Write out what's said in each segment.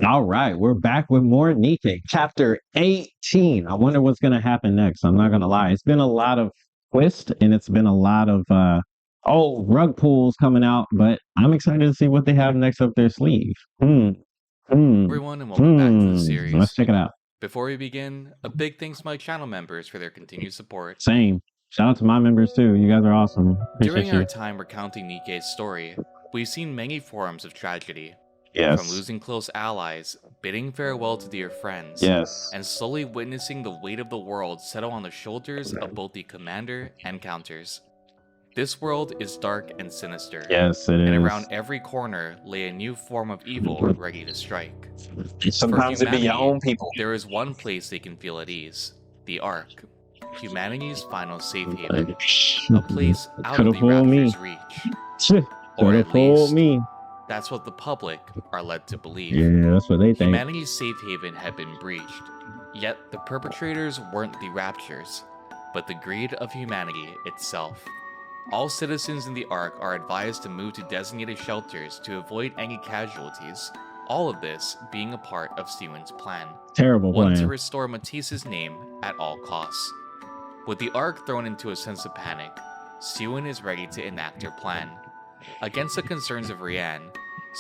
All right, we're back with more NIKKE, chapter 18. I wonder what's going to happen next. I'm not going to lie. It's been a lot of twist and it's been a lot of rug pulls coming out, but I'm excited to see what they have next up their sleeve. Everyone, and welcome back to the Let's series. check it out. Before we begin, a big thanks to my channel members for their continued support. Same. Shout out to my members too. You guys are awesome. During Appreciate our you. time recounting NIKKE's story, we've seen many forms of tragedy. From Yes. losing close allies, bidding farewell to dear friends, Yes. and slowly witnessing the weight of the world settle on the shoulders of both the commander and counters. This world is dark and sinister, Yes, it and is. around every corner lay a new form of evil ready to strike. Sometimes it be your own people. There is one place they can feel at ease: the Ark, humanity's final safe haven, a place out of the Rapture's reach. Or at least, me. that's what the public are led to believe. Yeah, that's what they think. Humanity's safe haven had been breached, yet the perpetrators weren't the Raptures, but the greed of humanity itself. All citizens in the Ark are advised to move to designated shelters to avoid any casualties, all of this being a part of Siwon's plan. Terrible One plan. to restore Matisse's name at all costs. With the Ark thrown into a sense of panic, Siwon is ready to enact her plan. Against the concerns of Rianne,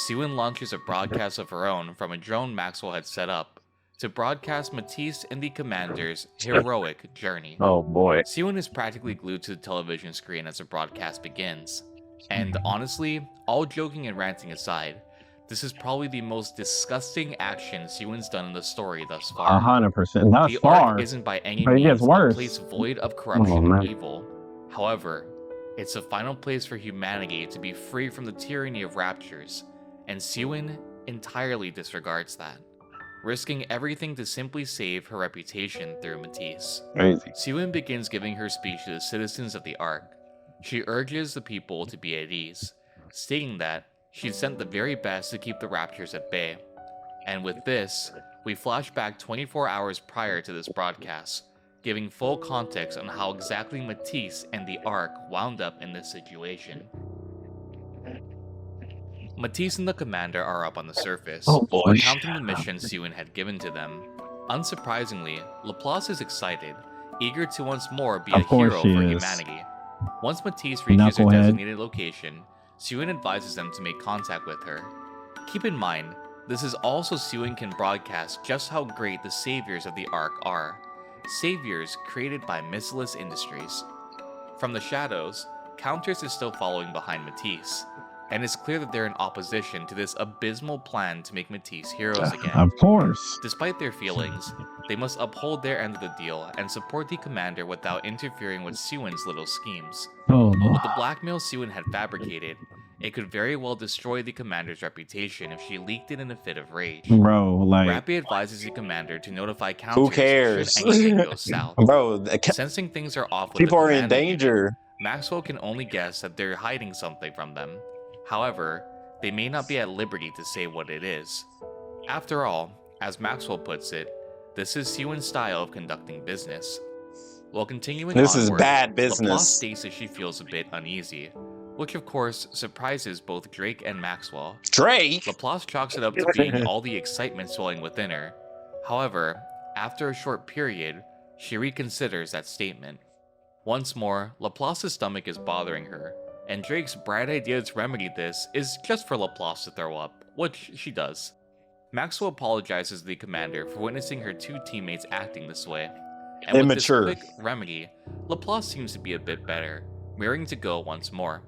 Siwon launches a broadcast of her own from a drone Maxwell had set up to broadcast Matisse and the commander's heroic journey. Oh boy. Siwon is practically glued to the television screen as the broadcast begins. And honestly, all joking and ranting aside, this is probably the most disgusting action Siwon's done in the story thus far. 100%. Thus the far. Ark isn't by any But it gets means a worse. place void of corruption and evil. However, it's the final place for humanity to be free from the tyranny of raptures, and Siwon entirely disregards that, risking everything to simply save her reputation through Matisse. Crazy. Siwon begins giving her speech to the citizens of the Ark. She urges the people to be at ease, stating that she'd sent the very best to keep the raptures at bay. And with this, we flash back 24 hours prior to this broadcast, giving full context on how exactly Matisse and the Ark wound up in this situation. Matisse and the commander are up on the surface, recounting the mission Siwon had given to them. Unsurprisingly, Laplace is excited, eager to once more be a hero for humanity. Once Matisse reaches her designated location, Siwon advises them to make contact with her. Keep in mind, this is also Siwon can broadcast just how great the saviors of the Ark are. Saviors created by Missless Industries. From the shadows, Countess is still following behind Matisse, and it's clear that they're in opposition to this abysmal plan to make Matisse heroes again. Of course. Despite their feelings, they must uphold their end of the deal and support the commander without interfering with Siwon's little schemes. Oh. With the blackmail Siwon had fabricated, it could very well destroy the commander's reputation if she leaked it in a fit of rage. Bro, like... Rappy advises the commander to notify Countess who cares? should anything go south. Bro, Sensing things are off with people the are in commander danger. unit, Maxwell can only guess that they're hiding something from them. However, they may not be at liberty to say what it is. After all, as Maxwell puts it, this is Siwon's style of conducting business. While continuing This onward, is bad Laplace business. states that she feels a bit uneasy, which of course surprises both Drake and Maxwell. Drake? Laplace chalks it up to being all the excitement swelling within her. However, after a short period, she reconsiders that statement. Once more, Laplace's stomach is bothering her, and Drake's bright idea to remedy this is just for Laplace to throw up, which she does. Maxwell apologizes to the commander for witnessing her two teammates acting this way, and Immature. with this quick remedy, Laplace seems to be a bit better, raring to go once more.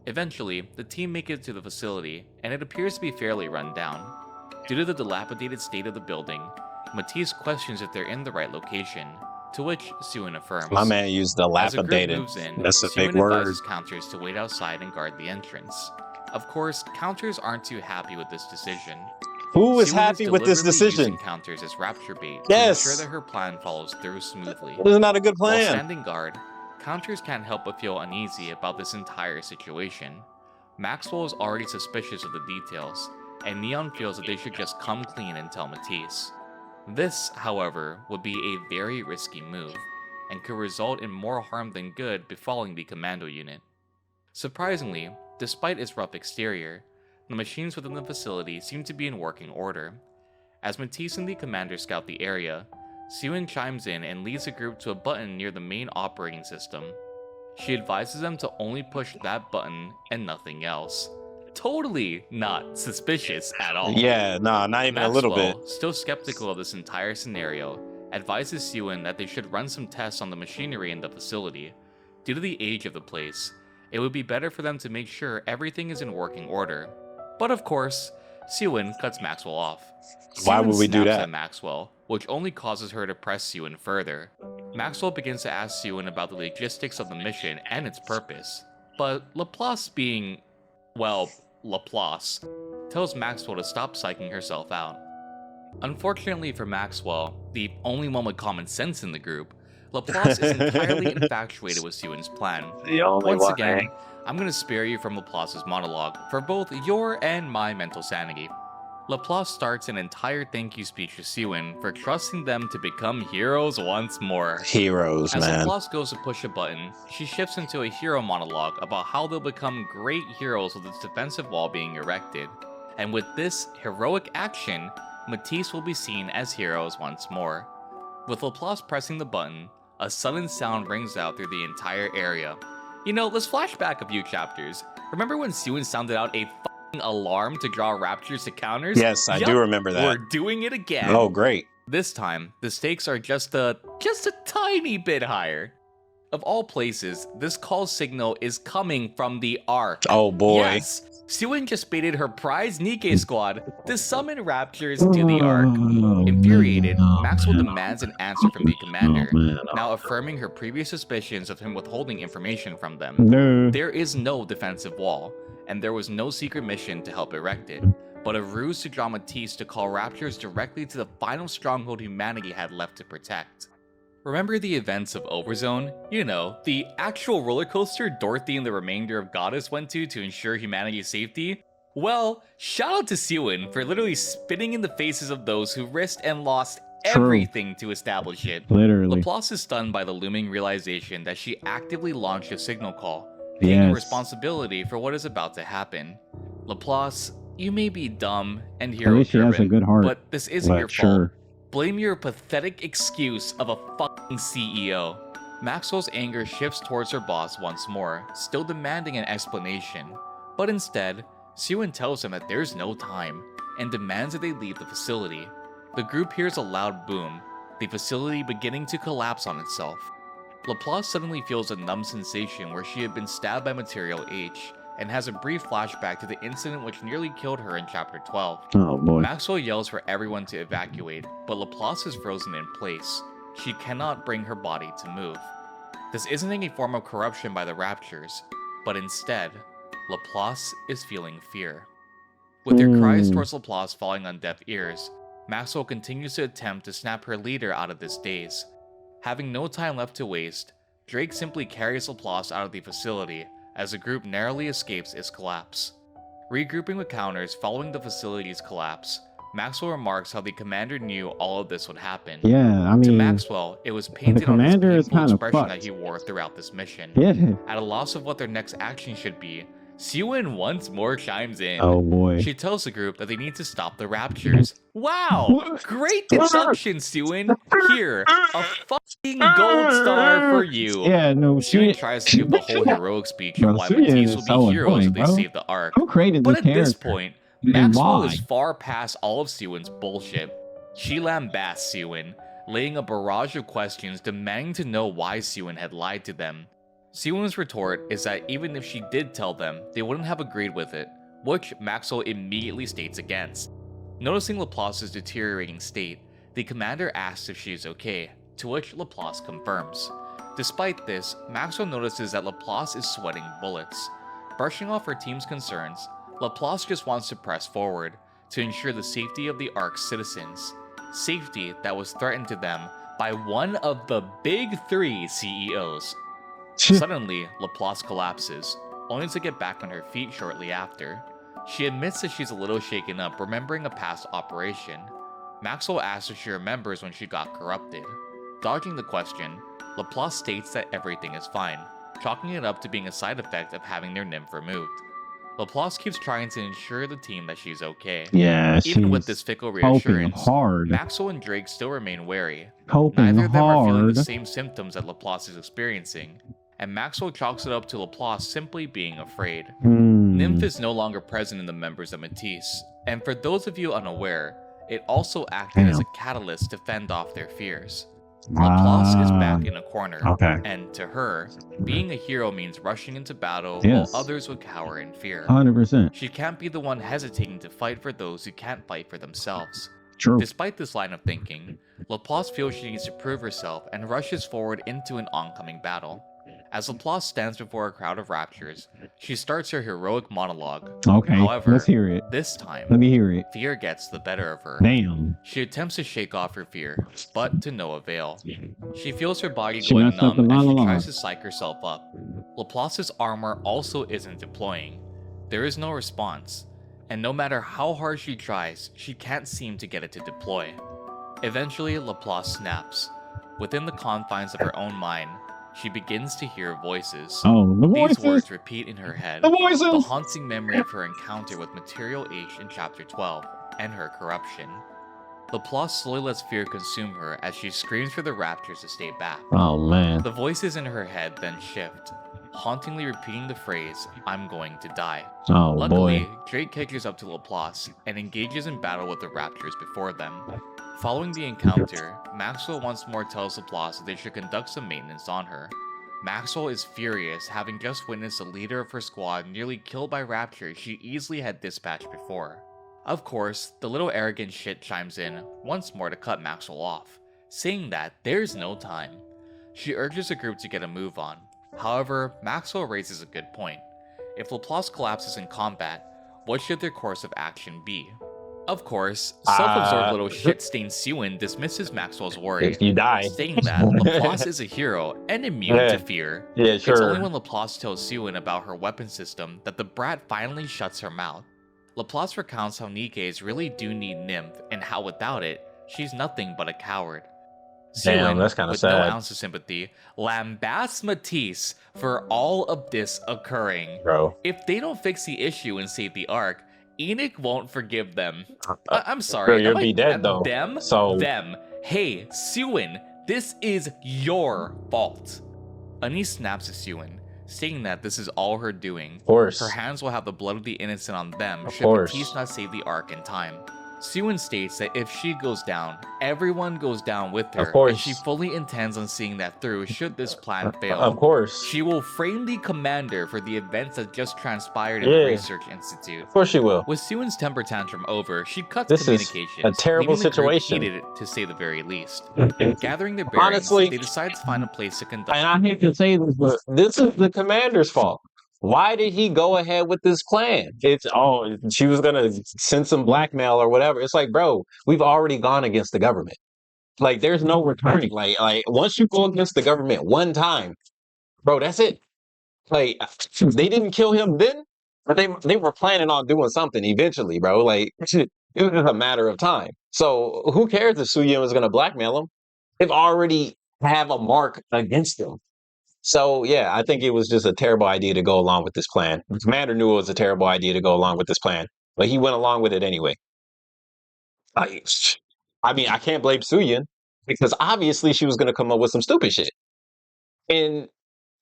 Eventually, the team make it to the facility, and it appears to be fairly run down. Due to the dilapidated state of the building, Matisse questions if they're in the right location, to which Siwon affirms. My man used dilapidated. As a group moves in, That's a Siwon big word. advises Counters to wait outside and guard the entrance. Of course, Counters aren't too happy with this decision. Who is Siwon happy with this deliberately decision? using Counters as rapture bait Yes. to ensure that her plan follows through smoothly. This is not a good While plan. standing guard, Counters can't help but feel uneasy about this entire situation. Maxwell is already suspicious of the details, and Neon feels that they should just come clean and tell Matisse. This, however, would be a very risky move, and could result in more harm than good befalling the commando unit. Surprisingly, despite its rough exterior, the machines within the facility seem to be in working order, As Matisse and the commander scout the area, Siwon chimes in and leads the group to a button near the main operating system. She advises them to only push that button and nothing else. Totally not suspicious at all. Yeah, no, not even a little bit. Still skeptical of this entire scenario, advises Siwon that they should run some tests on the machinery in the facility. Due to the age of the place, it would be better for them to make sure everything is in working order. But of course, Siwon cuts Maxwell off. Why would we do snaps that? At Maxwell, which only causes her to press Siwon further. Maxwell begins to ask Siwon about the logistics of the mission and its purpose, but Laplace being, well, Laplace, tells Maxwell to stop psyching herself out. Unfortunately for Maxwell, the only one with common sense in the group, Laplace is entirely infatuated with Siwon's plan. Once again, I'm going to spare you from Laplace's monologue for both your and my mental sanity. Laplace starts an entire thank you speech to Siwon for trusting them to become heroes once more. Heroes, As man. Laplace goes to push a button, she shifts into a hero monologue about how they'll become great heroes with its defensive wall being erected. And with this heroic action, Matisse will be seen as heroes once more. With Laplace pressing the button, a sudden sound rings out through the entire area. You know, let's flash back a few chapters. Remember when Siwon sounded out a alarm to draw raptors to counters? Yes, I do remember that. We're doing it again. Oh, great. This time, the stakes are just a tiny bit higher. Of all places, this call signal is coming from the Ark. Oh boy. Yes, Siwon just baited her prize NIKKE squad to summon raptors to the Ark. Infuriated, Maxwell demands an answer from the commander, now affirming her previous suspicions of him withholding information from them. No. There is no defensive wall, and there was no secret mission to help erect it, but a ruse to draw Matisse to call raptors directly to the final stronghold humanity had left to protect. Remember the events of Overzone? You know, the actual roller coaster Dorothy and the remainder of Goddess went to ensure humanity's safety? Well, shout out to Siwon for literally spitting in the faces of those who risked and lost everything to establish it. Literally. Laplace is stunned by the looming realization that she actively launched a signal call, taking responsibility for what is about to happen. Laplace, you may be dumb and hero-driven, but this isn't your fault. Blame your pathetic excuse of a fucking CEO. Maxwell's anger shifts towards her boss once more, still demanding an explanation. But instead, Siwon tells him that there's no time, and demands that they leave the facility. The group hears a loud boom, the facility beginning to collapse on itself. Laplace suddenly feels a numb sensation where she had been stabbed by Material H, and has a brief flashback to the incident which nearly killed her in Chapter 12. Oh boy. Maxwell yells for everyone to evacuate, but Laplace is frozen in place. She cannot bring her body to move. This isn't any form of corruption by the Raptures, but instead, Laplace is feeling fear. With their cries towards Laplace falling on deaf ears, Maxwell continues to attempt to snap her leader out of this daze. Having no time left to waste, Drake simply carries Laplace out of the facility as the group narrowly escapes its collapse. Regrouping with counters following the facility's collapse, Maxwell remarks how the commander knew all of this would happen. Yeah, I mean, to Maxwell, it was painted on his painful expression that he wore throughout this mission. Yeah. At a loss of what their next action should be, Siwon once more chimes in. Oh boy. She tells the group that they need to stop the Raptures. Wow! Great deduction, Siwon! Here, a fucking gold star for you! Yeah, no, Siwon tries to give the whole heroic speech of why Matisse will be heroes if they save the Ark. Who created this But at this character? point, Maxwell is far past all of Siwon's bullshit. She lambasts Siwon, laying a barrage of questions demanding to know why Siwon had lied to them. Siwon's retort is that even if she did tell them, they wouldn't have agreed with it, which Maxwell immediately states against. Noticing Laplace's deteriorating state, the commander asks if she is okay, to which Laplace confirms. Despite this, Maxwell notices that Laplace is sweating bullets. Brushing off her team's concerns, Laplace just wants to press forward, to ensure the safety of the Ark's citizens. Safety that was threatened to them by one of the big three CEOs. Suddenly, Laplace collapses, only to get back on her feet shortly after. She admits that she's a little shaken up, remembering a past operation. Maxwell asks if she remembers when she got corrupted. Dodging the question, Laplace states that everything is fine, chalking it up to being a side effect of having their nymph removed. Laplace keeps trying to ensure the team that she's okay. Yeah, Even with this fickle reassurance, hard. Maxwell and Drake still remain wary. Coping Neither of them are feeling hard. the same symptoms that Laplace is experiencing, and Maxwell chalks it up to Laplace simply being afraid. Nymph is no longer present in the members of Matisse, and for those of you unaware, it also acted as a catalyst to fend off their fears. Laplace is back in a corner, and to her, being a hero means rushing into battle while others would cower in fear. 100%. She can't be the one hesitating to fight for those who can't fight for themselves. True. Despite this line of thinking, Laplace feels she needs to prove herself and rushes forward into an oncoming battle. As Laplace stands before a crowd of raptures, she starts her heroic monologue. Okay, however, let's hear it. This time, let me hear it. Fear gets the better of her. Damn. She attempts to shake off her fear, but to no avail. She feels her body going numb as she tries to psych herself up. Laplace's armor also isn't deploying. There is no response, and no matter how hard she tries, she can't seem to get it to deploy. Eventually, Laplace snaps. Within the confines of her own mind, she begins to hear voices. Oh, the voices! These words repeat in her head. The voices! The haunting memory of her encounter with Material H in Chapter 12, and her corruption. Laplace slowly lets fear consume her as she screams for the raptors to stay back. Oh, man. The voices in her head then shift, hauntingly repeating the phrase, "I'm going to die." Oh, Luckily, boy. Drake catches up to Laplace and engages in battle with the raptors before them. Following the encounter, Maxwell once more tells Laplace that they should conduct some maintenance on her. Maxwell is furious, having just witnessed the leader of her squad nearly killed by raptors she easily had dispatched before. Of course, the little arrogant shit chimes in once more to cut Maxwell off, saying that there's no time. She urges the group to get a move on. However, Maxwell raises a good point. If Laplace collapses in combat, what should their course of action be? Of course, self-absorbed little shit-stained Sewin dismisses Maxwell's worry, If you die, stating that Laplace is a hero and immune to fear. Yeah, sure. It's only when Laplace tells Sewin about her weapon system that the brat finally shuts her mouth. Laplace recounts how NIKKEs really do need Nymph, and how without it, she's nothing but a coward. Damn, Sewin, that's kind of with sad. no ounce of sympathy, lambasts Matisse for all of this occurring. Bro. If they don't fix the issue and save the arc, Enoch won't forgive them. I'm sorry. Bro, you'll am be I, dead, though. Them? So- Them. Hey, Sewin, this is your fault. Anise snaps at Sewin, stating that this is all her doing. Of course. Her hands will have the blood of the innocent on them Of should course. Matisse not save the arc in time. Sewin states that if she goes down, everyone goes down with her, Of course. and she fully intends on seeing that through should this plan fail. Of course. She will frame the commander for the events that just transpired in Yeah. the research institute. Of course she will. With Sewin's temper tantrum over, she cuts This is communications, a terrible leaving the group situation. heated, to say the very least. Gathering their bearings, Honestly- they decide to find a place to conduct. And I hate to say this, but this is the commander's fault. Why did he go ahead with this plan? It's, she was going to send some blackmail or whatever. It's like, bro, we've already gone against the government. Like, there's no returning. Like once you go against the government one time, bro, that's it. Like, they didn't kill him then, but they were planning on doing something eventually, bro. Like, it was just a matter of time. So who cares if Suyin was going to blackmail him? They've already have a mark against him. So, yeah, I think it was just a terrible idea to go along with this plan. The commander knew it was a terrible idea to go along with this plan, but he went along with it anyway. I mean, I can't blame Suyin because obviously she was going to come up with some stupid shit. And,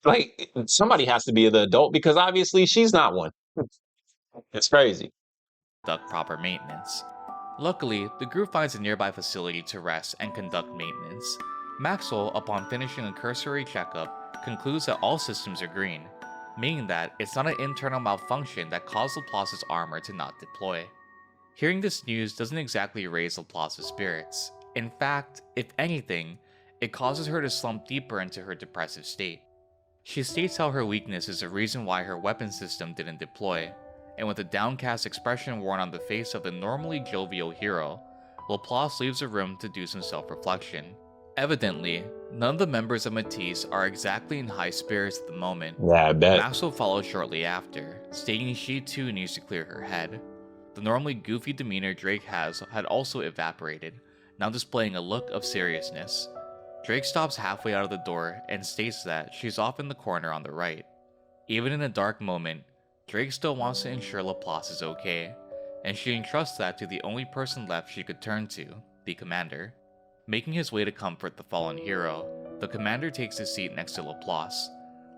like, somebody has to be the adult because obviously she's not one. It's crazy. Conduct proper maintenance. Luckily, the group finds a nearby facility to rest and conduct maintenance. Maxwell, upon finishing a cursory checkup, concludes that all systems are green, meaning that it's not an internal malfunction that caused Laplace's armor to not deploy. Hearing this news doesn't exactly raise Laplace's spirits. In fact, if anything, it causes her to slump deeper into her depressive state. She states how her weakness is the reason why her weapon system didn't deploy, and with a downcast expression worn on the face of the normally jovial hero, Laplace leaves the room to do some self-reflection. Evidently, none of the members of Matisse are exactly in high spirits at the moment. Yeah, I bet. Maxwell follows shortly after, stating she too needs to clear her head. The normally goofy demeanor Drake has had also evaporated, now displaying a look of seriousness. Drake stops halfway out of the door and states that she's off in the corner on the right. Even in a dark moment, Drake still wants to ensure Laplace is okay, and she entrusts that to the only person left she could turn to, the commander. Making his way to comfort the fallen hero, the commander takes his seat next to Laplace.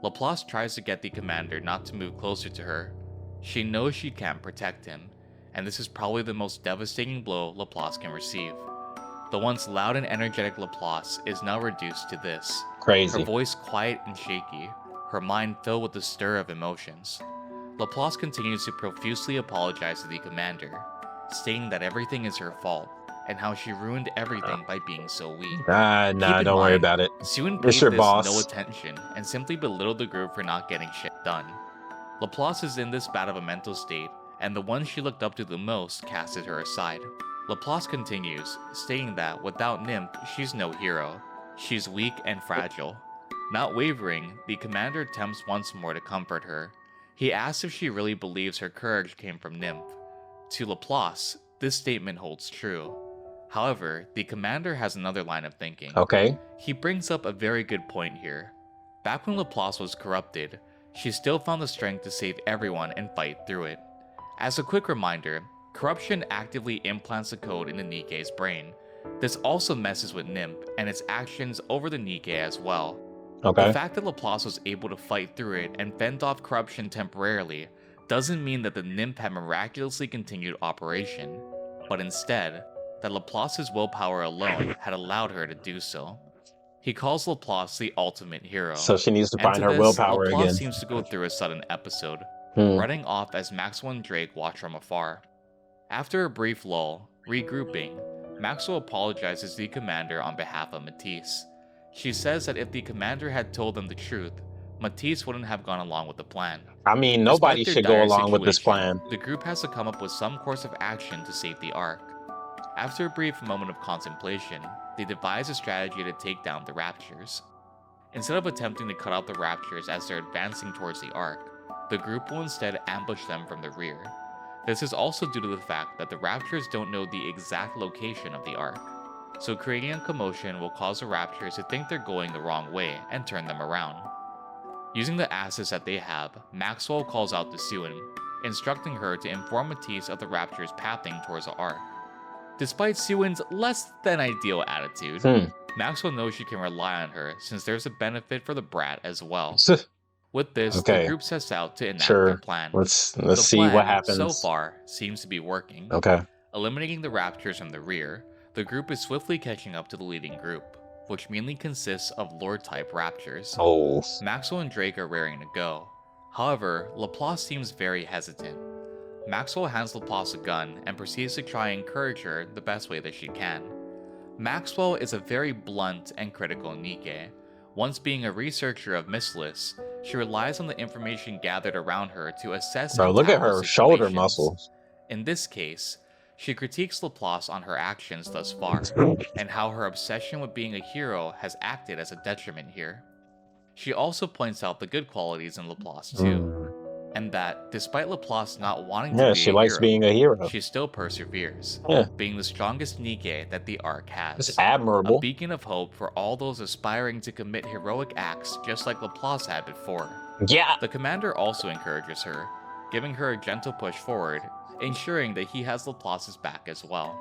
Laplace tries to get the commander not to move closer to her. She knows she can't protect him, and this is probably the most devastating blow Laplace can receive. The once loud and energetic Laplace is now reduced to this. Crazy. Her voice quiet and shaky, her mind filled with the stir of emotions. Laplace continues to profusely apologize to the commander, stating that everything is her fault, and how she ruined everything by being so weak. Nah, don't worry about it. Siwon It's paid your this boss. no attention and simply belittled the group for not getting shit done. Laplace is in this bad of a mental state, and the one she looked up to the most casted her aside. Laplace continues, stating that without Nymph, she's no hero. She's weak and fragile. Not wavering, the commander attempts once more to comfort her. He asks if she really believes her courage came from Nymph. To Laplace, this statement holds true. However, the commander has another line of thinking. Okay. He brings up a very good point here. Back when Laplace was corrupted, she still found the strength to save everyone and fight through it. As a quick reminder, corruption actively implants the code into NIKKE's brain. This also messes with Nymph and its actions over the NIKKE as well. Okay. The fact that Laplace was able to fight through it and fend off corruption temporarily doesn't mean that the Nymph had miraculously continued operation, but instead, that Laplace's willpower alone had allowed her to do so. He calls Laplace the ultimate hero. So she needs to And find her this, willpower Laplace again. seems to go through a sudden episode, Hmm. running off as Maxwell and Drake watch from afar. After a brief lull, regrouping, Maxwell apologizes to the commander on behalf of Matisse. She says that if the commander had told them the truth, Matisse wouldn't have gone along with the plan. I mean, nobody Despite should their go dire along with this situation, plan. The group has to come up with some course of action to save the Ark. After a brief moment of contemplation, they devise a strategy to take down the Raptures. Instead of attempting to cut out the Raptures as they're advancing towards the Ark, the group will instead ambush them from the rear. This is also due to the fact that the Raptors don't know the exact location of the Ark, so creating a commotion will cause the Raptors to think they're going the wrong way and turn them around. Using the assets that they have, Maxwell calls out to Siwon, instructing her to inform Matisse of the Raptors pathing towards the Ark. Despite Siwon's less than ideal attitude, Maxwell knows she can rely on her since there's a benefit for the brat as well. With this, Okay. the group sets out to enact Sure. their plan. Let's The see plan, what happens. so far, seems to be working. Okay. Eliminating the Raptors from the rear, the group is swiftly catching up to the leading group, which mainly consists of Lord-type Raptors. Oh. Maxwell and Drake are raring to go. However, Laplace seems very hesitant. Maxwell hands Laplace a gun and proceeds to try and encourage her the best way that she can. Maxwell is a very blunt and critical NIKKE. Once being a researcher of Missless, she relies on the information gathered around her to assess Bro, and look at tackle her shoulder situations. muscles. In this case, she critiques Laplace on her actions thus far, and how her obsession with being a hero has acted as a detriment here. She also points out the good qualities in Laplace too, and that despite Laplace not wanting to Yeah, be she a likes hero, being a hero. she still perseveres, Yeah. being the strongest NIKKE that the Ark has. It's A admirable. beacon of hope for all those aspiring to commit heroic acts just like Laplace had before. Yeah. The commander also encourages her, giving her a gentle push forward, ensuring that he has Laplace's back as well.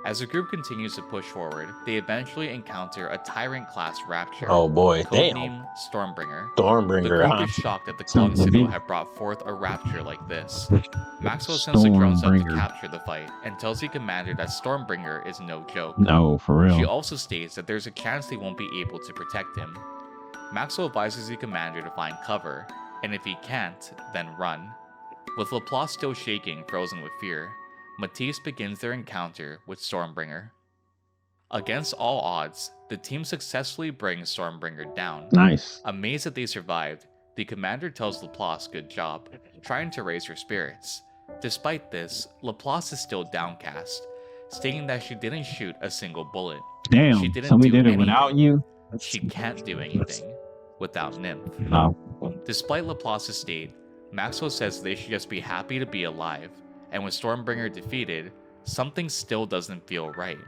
As the group continues to push forward, they eventually encounter a Tyrant-class Rapture, Oh boy. Damn. codenamed Stormbringer. Stormbringer, The group huh? is shocked that the Son of a Klon Citadel bitch. have brought forth a Rapture like this. Maxwell sends the drones up to Stormbringer. capture the fight, and tells the commander that Stormbringer is no joke. No, for She real. also states that there's a chance they won't be able to protect him. Maxwell advises the commander to find cover, and if he can't, then run. With Laplace still shaking, frozen with fear, Matisse begins their encounter with Stormbringer. Against all odds, the team successfully brings Stormbringer down. Nice. Amazed that they survived, the commander tells Laplace good job, trying to raise her spirits. Despite this, Laplace is still downcast, stating that she didn't shoot a single bullet. She Damn. didn't Somebody do did it anything. without you? She can't do anything without Nymph. No. Despite Laplace's state, Maxwell says they should just be happy to be alive, and with Stormbringer defeated, something still doesn't feel right.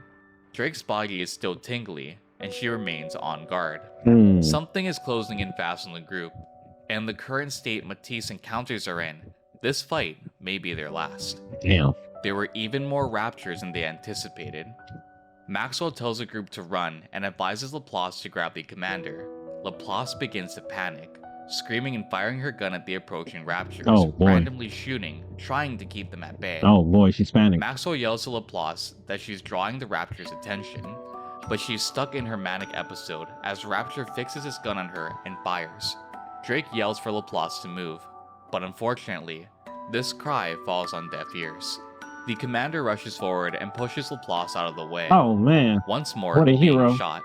Drake's body is still tingly, and she remains on guard. Something is closing in fast on the group, and the current state Matisse encounters her in This fight may be their last. Damn. There were even more raptures than they anticipated. Maxwell tells the group to run and advises Laplace to grab the commander. Laplace begins to panic, screaming and firing her gun at the approaching raptures, randomly shooting, trying to keep them at bay. Oh boy, she's panicked. Maxwell yells to Laplace that she's drawing the raptor's attention, but she's stuck in her manic episode as Raptor fixes his gun on her and fires. Drake yells for Laplace to move, but unfortunately, this cry falls on deaf ears. The commander rushes forward and pushes Laplace out of the way. Oh man. Once more, what a being hero. shot.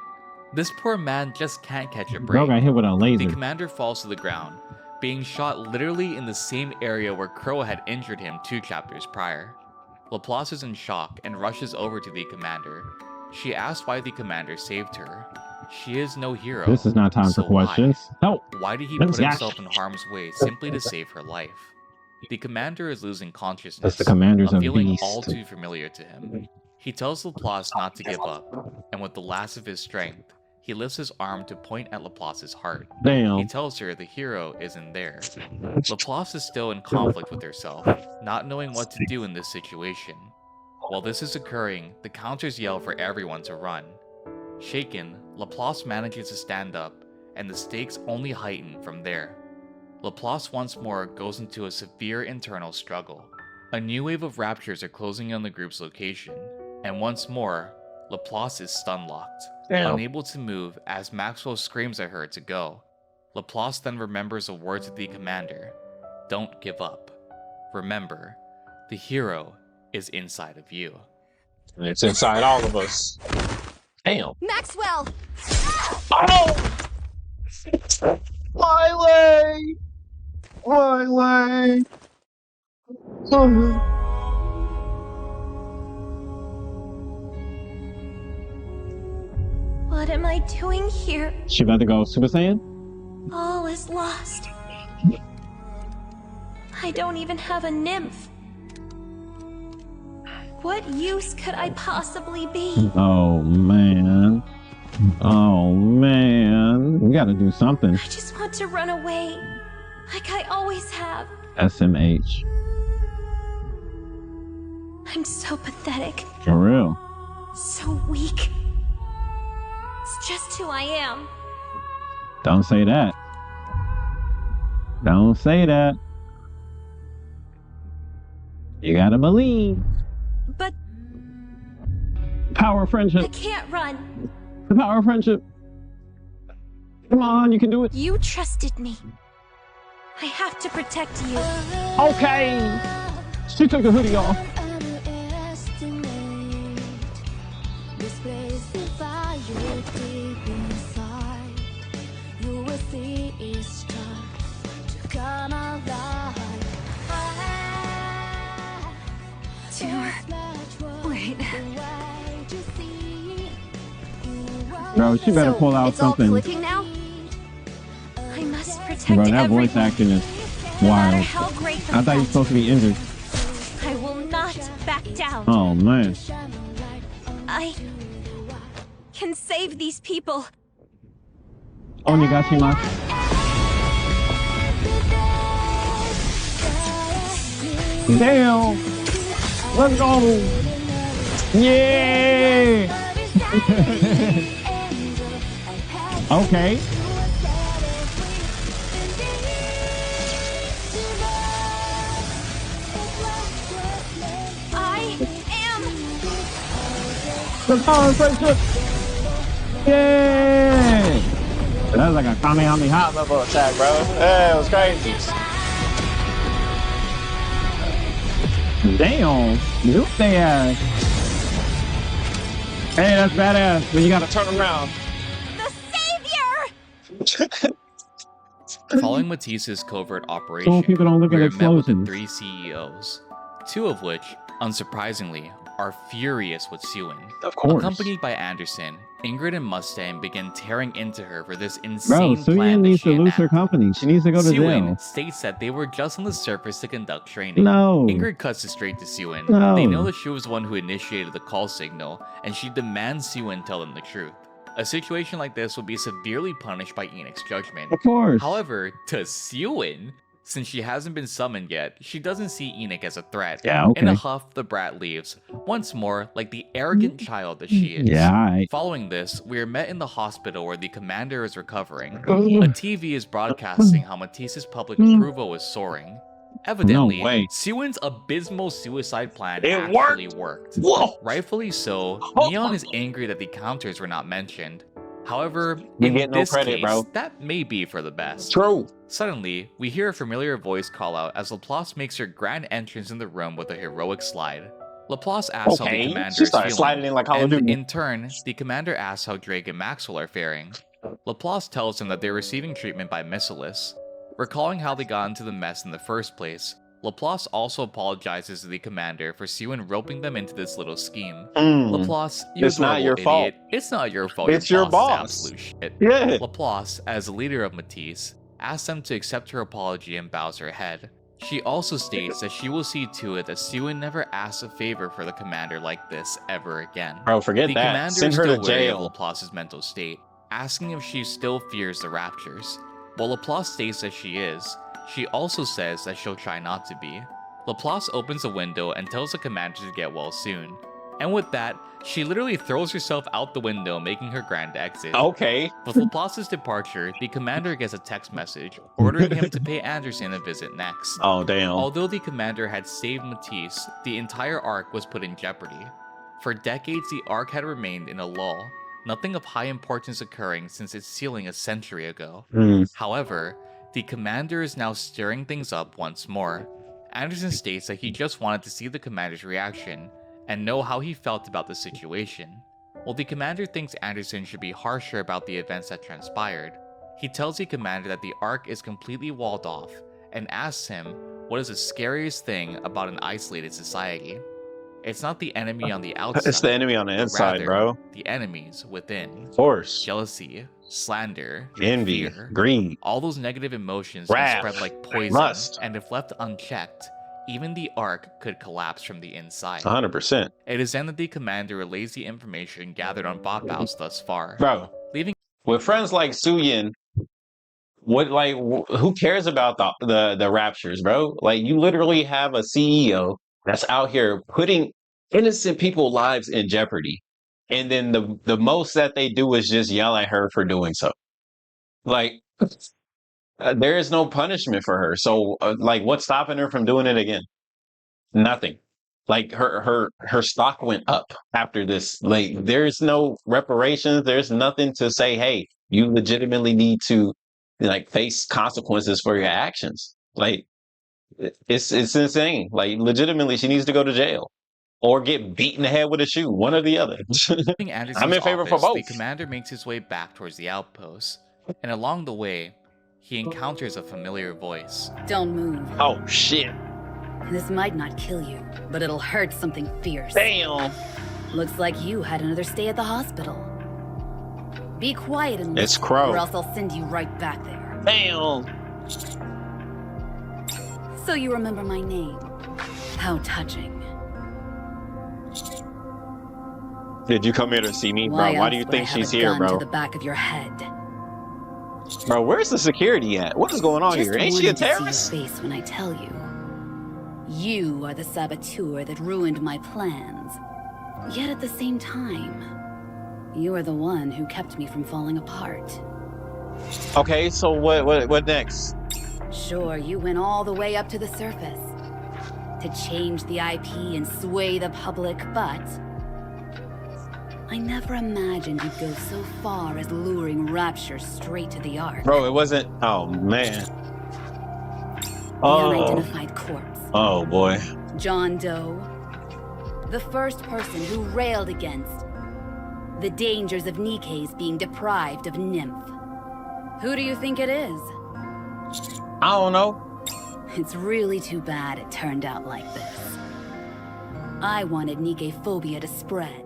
This poor man just can't catch a break. Bro got hit with a laser. The commander falls to the ground, being shot literally in the same area where Crow had injured him 2 chapters prior. Laplace is in shock and rushes over to the commander. She asks why the commander saved her. She is no hero. This is not time for questions. No. Why did he put himself in harm's way simply to save her life? The commander is losing consciousness, that's the commander's a feeling beast. all too familiar to him. He tells Laplace not to give up, and with the last of his strength, he lifts his arm to point at Laplace's heart. Damn. He tells her the hero isn't there. Laplace is still in conflict with herself, not knowing what to do in this situation. While this is occurring, the counters yell for everyone to run. Shaken, Laplace manages to stand up, and the stakes only heighten from there. Laplace once more goes into a severe internal struggle. A new wave of raptures are closing on the group's location, and once more, Laplace is stun-locked, unable to move as Maxwell screams at her to go. Laplace then remembers the words of the commander, "Don't give up. Remember, the hero is inside of you." It's inside all of us. Damn. Maxwell! Oh! My leg! My leg! What am I doing here? She about to go Super Saiyan? All is lost. I don't even have a nymph. What use could I possibly be? Oh man. Oh man. We gotta do something. I just want to run away, like I always have. SMH. I'm so pathetic. For real. So weak. It's just who I am. Don't say that. Don't say that. You gotta believe. But Power of I friendship. can't run. The power of friendship. Come on, you can do it. You trusted me. I have to protect you. Okay. She took the hoodie off. Wait. Bro, she better pull out it's all something. clicking now? I must protect Bro, that everyone. voice acting is No matter wild. how great the I thought you were threat, supposed to be injured. I will not back down. Oh man. I can save these people. Onigashima. Damn. Let's go. Yeah. Okay. I am. The power of friendship. Yeah. That was like a Kamehameha level attack, bro. Yeah, it was crazy. Damn. Look they ass. Hey, that's badass. But you gotta turn around. The savior! Following Matisse's covert Some operation, people don't live we in are met with the explosions. 3 CEOs, 2 of which, unsurprisingly, are furious with Sewin. Of course. Accompanied by Anderson, Ingrid and Mustang begin tearing into her for this Bro, insane plan Suyin that needs she to lose her enacted. company. She needs to go to Sewin jail. states that they were just on the surface to conduct training. No. Ingrid cuts it straight to Sewin. No. They know that she was the one who initiated the call signal, and she demands Sewin tell them the truth. A situation like this would be severely punished by Enoch's judgment. Of course. However, to Sewin, Since she hasn't been summoned yet, she doesn't see Enoch as a threat. Yeah, okay. In a huff, the brat leaves, once more like the arrogant child that she is. Yeah, Following this, we are met in the hospital where the commander is recovering. A TV is broadcasting how Matisse's public approval is soaring. Evidently, No way. Siwon's abysmal suicide plan It actually worked. Whoa! Rightfully so, Neon is angry that the counters were not mentioned. However, You in get no this credit, case, bro. that may be for the best. True. Suddenly, we hear a familiar voice call out as Laplace makes her grand entrance in the room with a heroic slide. Laplace asks how the commander She is started feeling, sliding in like Call of and Duty. in turn, the commander asks how Drake and Maxwell are faring. Laplace tells him that they're receiving treatment by Missilis. Recalling how they got into the mess in the first place, Laplace also apologizes to the commander for Siwon roping them into this little scheme. Laplace, you It's not adorable your idiot. fault. It's not your fault. It's your boss. Is absolute shit. Yeah. Laplace, as the leader of Matisse, asks them to accept her apology and bows her head. She also states that she will see to it that Siwon never asks a favor for the commander like this ever again. Bro, forget The that. commander Send is her still to wary of jail. Laplace's mental state, asking if she still fears the raptures. While Laplace states that she is, she also says that she'll try not to be. Laplace opens a window and tells the commander to get well soon. And with that, she literally throws herself out the window, making her grand exit. Okay. With Laplace's departure, the commander gets a text message ordering him to pay Anderson a visit next. Oh, damn. Although the commander had saved Matisse, the entire arc was put in jeopardy. For decades, the arc had remained in a lull, nothing of high importance occurring since its sealing a century ago. However, the commander is now stirring things up once more. Anderson states that he just wanted to see the commander's reaction and know how he felt about the situation. While the commander thinks Anderson should be harsher about the events that transpired, he tells the commander that the Ark is completely walled off and asks him what is the scariest thing about an isolated society. It's not the enemy on the outside. It's the enemy on the but inside, rather bro. the enemies within. Of course. Jealousy, slander, Envy, fear, greed. all those negative emotions Wrath, can spread like poison, lust. and if left unchecked, even the Ark could collapse from the inside. 100%. It is then that the commander relays the information gathered on Bop House thus far, Bro, leaving with friends like Suyin, who cares about the raptures, bro? Like, you literally have a CEO that's out here putting innocent people's lives in jeopardy. And then the most that they do is just yell at her for doing so. Like, there is no punishment for her. So, like, what's stopping her from doing it again? Nothing. Like, her stock went up after this. Like, there's no reparations. There's nothing to say, hey, you legitimately need to, like, face consequences for your actions. Like, it's insane. Like, legitimately, she needs to go to jail or get beat in the head with a shoe, one or the other. I'm in favor for both. The commander makes his way back towards the outpost, and along the way, he encounters a familiar voice. Don't move. Oh, shit. This might not kill you, but it'll hurt something fierce. Damn. Looks like you had another stay at the hospital. Be quiet and It's listen, Crow. or else I'll send you right back there. Damn. So you remember my name. How touching. Did you come here to see me, bro? Why else do you would I think have she's a here, gun bro? to the back of your head. Bro, where's the security at? What is going on Just here? Ain't she a wanted to see your terrorist? face when I tell you. You are the saboteur that ruined my plans. Yet at the same time, you are the one who kept me from falling apart. Okay, so what next? Sure, you went all the way up to the surface to change the IP and sway the public, but I never imagined you'd go so far as luring Rapture straight to the Ark. Bro, it wasn't. Oh man. The unidentified corpse. Oh boy. John Doe. The first person who railed against the dangers of NIKKE's being deprived of Nymph. Who do you think it is? I don't know. It's really too bad it turned out like this. I wanted NIKKE phobia to spread.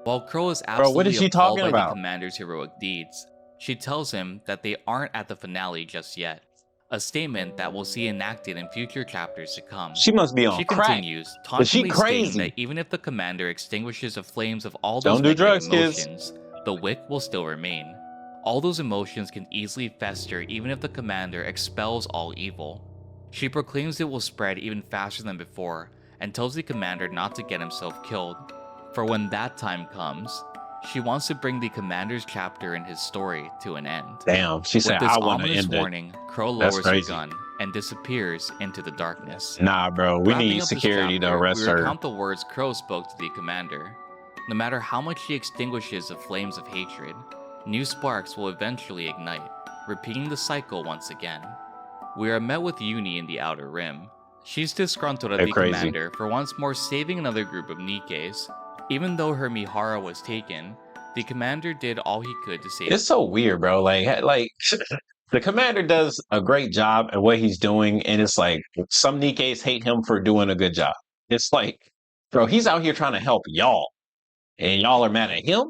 While Crow is Bro, absolutely what is she appalled talking by about? the commander's heroic deeds, she tells him that they aren't at the finale just yet. A statement that we'll see enacted in future chapters to come. She must be on She crack. continues, Is she tauntingly stating crazy? that even if the commander extinguishes the flames of all those Don't do negative drugs, kids. emotions, the wick will still remain. All those emotions can easily fester even if the commander expels all evil. She proclaims it will spread even faster than before and tells the commander not to get himself killed, for when that time comes, she wants to bring the commander's chapter in his story to an end. Damn, she said, With this I want to ominous end it. warning, Crow lowers her gun and disappears into the darkness. Nah, bro, we Wrapping need up this security to chapter, arrest we her. recount the words Crow spoke to the commander. No matter how much she extinguishes the flames of hatred, new sparks will eventually ignite, repeating the cycle once again. We are met with Uni in the Outer Rim. She's disgruntled at the commander for once more saving another group of Nikkes. Even though her Mihara was taken, the commander did all he could to save. It's so weird, bro. Like the commander does a great job at what he's doing, and it's like some Nikkes hate him for doing a good job. It's like, bro, he's out here trying to help y'all, and y'all are mad at him.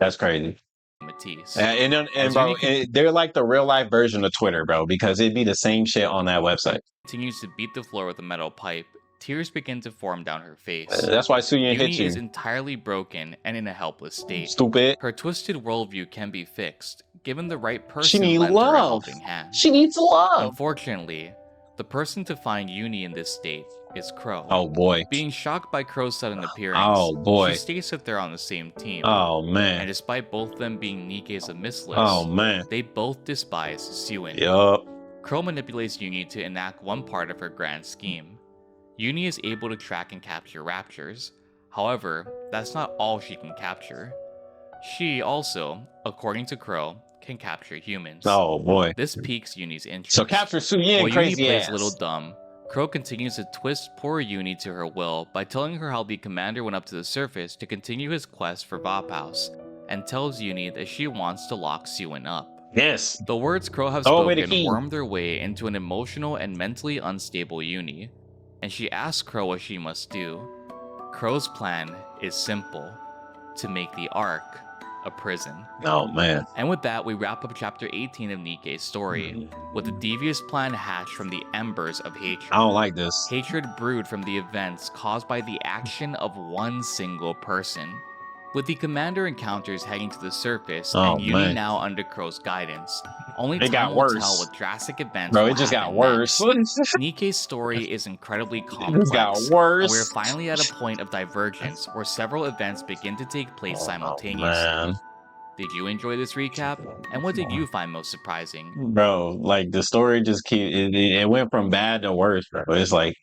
That's crazy. Matisse. And bro, they're like the real life version of Twitter, bro, because it'd be the same shit on that website. Continues to beat the floor with a metal pipe. Tears begin to form down her face. That's why Suyin hit you. Is entirely broken and in a helpless state. Stupid. Her twisted worldview can be fixed, given the right person. She needs love. She needs love. Unfortunately, the person to find Uni in this state is Crow. Oh boy. Being shocked by Crow's sudden appearance, oh boy, she states that they're on the same team. Oh man. And despite both them being Nikkes of Mistless, oh man, they both despise Suyin. Yup. Crow manipulates Uni to enact one part of her grand scheme. Uni is able to track and capture raptures. However, that's not all she can capture. She also, according to Crow, can capture humans. Oh boy. This piques Uni's interest. So capture Suyin, while crazy Uni ass. plays a little dumb, Crow continues to twist poor Uni to her will by telling her how the commander went up to the surface to continue his quest for Vop House, and tells Uni that she wants to lock Suyin up. Yes. The words Crow have spoken worm their way into an emotional and mentally unstable Uni, and she asks Crow what she must do. Crow's plan is simple: to make the Ark a prison. Oh man. And with that, we wrap up chapter 18 of Nikke's story, with a devious plan hatched from the embers of hatred. I don't like this. Hatred brewed from the events caused by the action of one single person. With the commander encounters heading to the surface and Uni now under Crow's guidance, only time will tell what drastic events Bro, it just got worse. Nikke's story is incredibly complex. It got worse. And we're finally at a point of divergence where several events begin to take place simultaneously. Man. Did you enjoy this recap? And what did you find most surprising? Bro, like the story just it went from bad to worse, bro. It's like,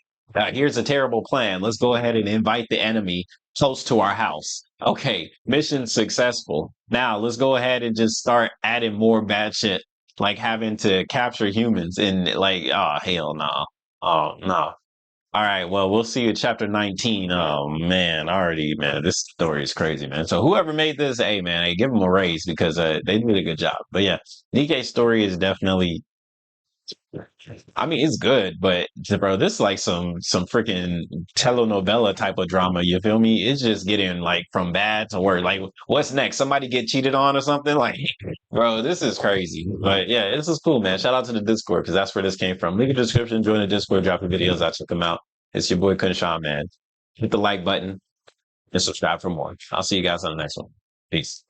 here's a terrible plan. Let's go ahead and invite the enemy close to our house. Okay, mission successful. Now let's go ahead and just start adding more bad shit, like having to capture humans and like, oh hell no. Oh no. All right, well, we'll see you at chapter 19. Oh man, man, this story is crazy, man. So whoever made this, hey man, hey, give them a raise because they did a good job. But yeah, Nikke's story is definitely, I mean, it's good, but bro, this is like some freaking telenovela type of drama. You feel me? It's just getting like from bad to worse. Like, what's next? Somebody get cheated on or something? Like, bro, this is crazy. But yeah, this is cool, man. Shout out to the Discord because that's where this came from. Link in the description. Join the Discord. Drop your videos out. Check them out. It's your boy KhunShawn, man. Hit the like button and subscribe for more. I'll see you guys on the next one. Peace.